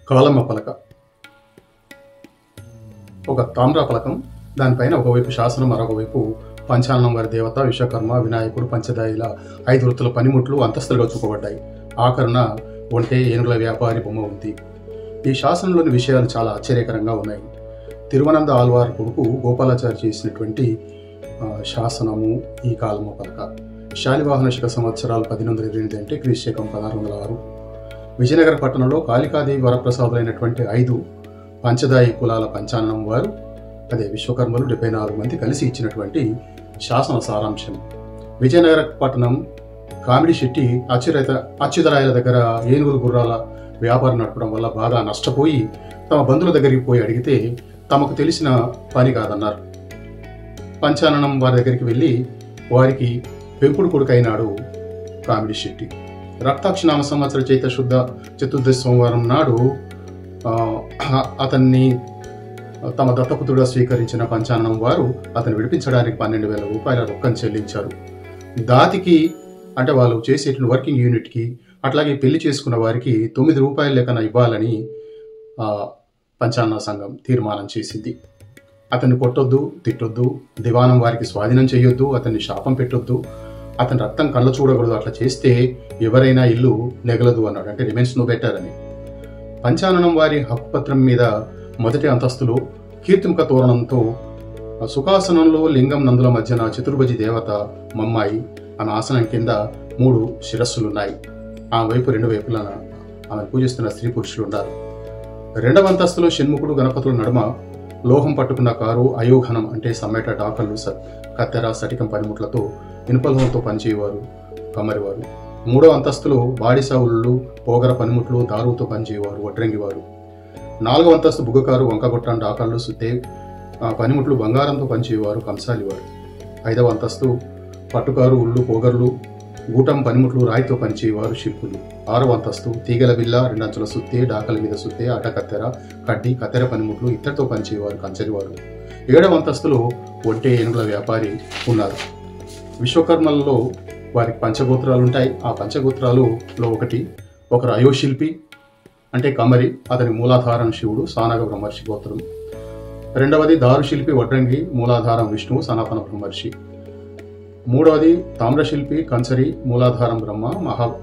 కాలమ్మ పలక. ఒక తామ్ర పలకం, దానిపైన ఒకవైపు శాసనం, మరొకవైపు పంచాననం వారి దేవత, విశ్వకర్మ, వినాయకుడు, పంచదాయిల 5 వృత్తుల పనిముట్లు అంతస్తులుగా చూపబడ్డాయి. ఆఖరణ ఒంటే ఏనుగుల వ్యాపారి బొమ్మ ఉంది. ఈ శాసనంలోని విషయాలు చాలా ఆశ్చర్యకరంగా ఉన్నాయి. తిరువనంద ఆళ్వార్ కొడుకు గోపాలాచారి చేసినటువంటి శాసనము ఈ కాలమ్మ పలక. శాలివాహన శక సంవత్సరాలు 1828 అంటే క్రీస్తు 1606. విజయనగర పట్టణంలో కాళికాదేవి వరప్రసాదులైనటువంటి 5 పంచదాయి కులాల పంచాననం వారు, అదే విశ్వకర్మలు 74 మంది కలిసి ఇచ్చినటువంటి శాసన సారాంశం. విజయనగర పట్టణం కామిడి శెట్టి అచ్యుతరాయల దగ్గర ఏనుగుల గుర్రాల వ్యాపారం నడపడం వల్ల బాగా నష్టపోయి తమ బంధువుల దగ్గరికి పోయి అడిగితే తమకు తెలిసిన పని కాదన్నారు. పంచాననం వారి దగ్గరికి వెళ్ళి వారికి పెంపుడు కొడుకైనాడు కామిడి శెట్టి. రక్తాక్షనామ సంవత్సర చైత్ర శుద్ధ చతుర్దశి సోమవారం నాడు అతన్ని తమ దత్తపుత్రుడుగా స్వీకరించిన పంచాననం వారు అతను విడిపించడానికి 12,000 రూపాయల రొక్కం చెల్లించారు. దాతికి అంటే వాళ్ళు చేసేటువంటి వర్కింగ్ యూనిట్కి, అట్లాగే పెళ్లి చేసుకున్న వారికి 9 రూపాయల లెక్కన ఇవ్వాలని పంచానన సంఘం తీర్మానం చేసింది. అతన్ని కొట్టొద్దు, తిట్టొద్దు, దివానం వారికి స్వాధీనం చేయొద్దు, అతన్ని శాపం పెట్టొద్దు, అతని రక్తం కళ్ళ చూడకూడదు, అట్లా చేస్తే ఎవరైనా ఇల్లు నెగలదు అన్నాడు. అంటే రిమెన్స్ నో బెటర్ అని. పంచాననం వారి హక్కుపత్రం మీద మొదటి అంతస్తులో కీర్తిముఖ తోరణంతో సుఖాసనంలో లింగం నందుల మధ్యన చతుర్భుజి దేవత మమ్మాయి, ఆమె ఆసనం కింద 3 శిరస్సులున్నాయి. ఆ వైపు 2 వైపుల ఆమె పూజిస్తున్న స్త్రీ పురుషులు ఉన్నారు. 2వ అంతస్తులో షణ్ముఖుడు గణపతుల నడుమ లోహం పట్టుకున్న కారు, అయోఘనం అంటే సమ్మేట డాకళ్ళు, కత్తెర, సటికం పనిముట్లతో ఇనుపలోహంతో పనిచేయవారు కమ్మరివారు. 3వ అంతస్తులో బాడిసావులు, పోగర పనిముట్లు, దారుతో పనిచేయవారు వడ్రంగివారు. 4వ అంతస్తు బుగ్గకారు, వంకగొట్టం, డాకళ్ళు, సుత్తే పనిముట్లు, బంగారంతో పనిచేయవారు కంసాలివారు. 5వ అంతస్తు పట్టుకారు, ఉళ్ళు, పోగర్లు, గూటం పనిముట్లు, రాయితో పనిచేయవారు శిల్పులు. 6వ అంతస్తు తీగల బిల్ల, 2 అంచుల సుత్తే, డాకల మీద సుత్తే, అట కత్తెర, కడ్డి, కత్తెర పనిముట్లు, ఇత్తడితో పనిచేయవారు కంచలివారు. 7వ అంతస్తులో ఒంటే ఏనుగుల వ్యాపారి ఉన్నారు. విశ్వకర్మలలో వారికి పంచగోత్రాలు ఉంటాయి. ఆ పంచగోత్రాలలో ఒకరు అయోశిల్పి అంటే కమరి, అతని మూలాధారం శివుడు, సానగ బ్రహ్మర్షి గోత్రం. 2వది దారుశిల్పి వడ్రంగి, మూలాధారం విష్ణువు, సనాతన బ్రహ్మర్షి. 3వది తామ్రశిల్పి కంచరి, మూలాధారం బ్రహ్మ,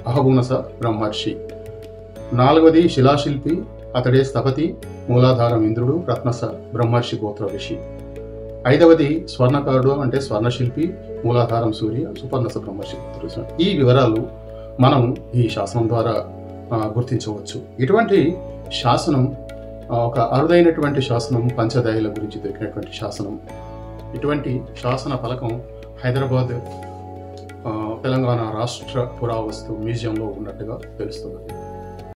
అహగుణస బ్రహ్మర్షి. 4వది శిలాశిల్పి, అతడే స్థపతి, మూలాధారం ఇంద్రుడు, రత్నస బ్రహ్మర్షి గోత్ర ఋషి. 5వది స్వర్ణకారుడు అంటే స్వర్ణశిల్పి, మూలాధారం సూర్య, సుపర్ణస బ్రహ్మర్షి గోత్ర ఋషి. ఈ వివరాలు మనం ఈ శాసనం ద్వారా గుర్తించవచ్చు. ఇటువంటి శాసనం ఒక అరుదైనటువంటి శాసనం, పంచదాయిల గురించి దొరికినటువంటి శాసనం. ఇటువంటి శాసన ఫలకం హైదరాబాద్ తెలంగాణ రాష్ట్ర పురావస్తు మ్యూజియంలో ఉన్నట్టుగా తెలుస్తున్నది.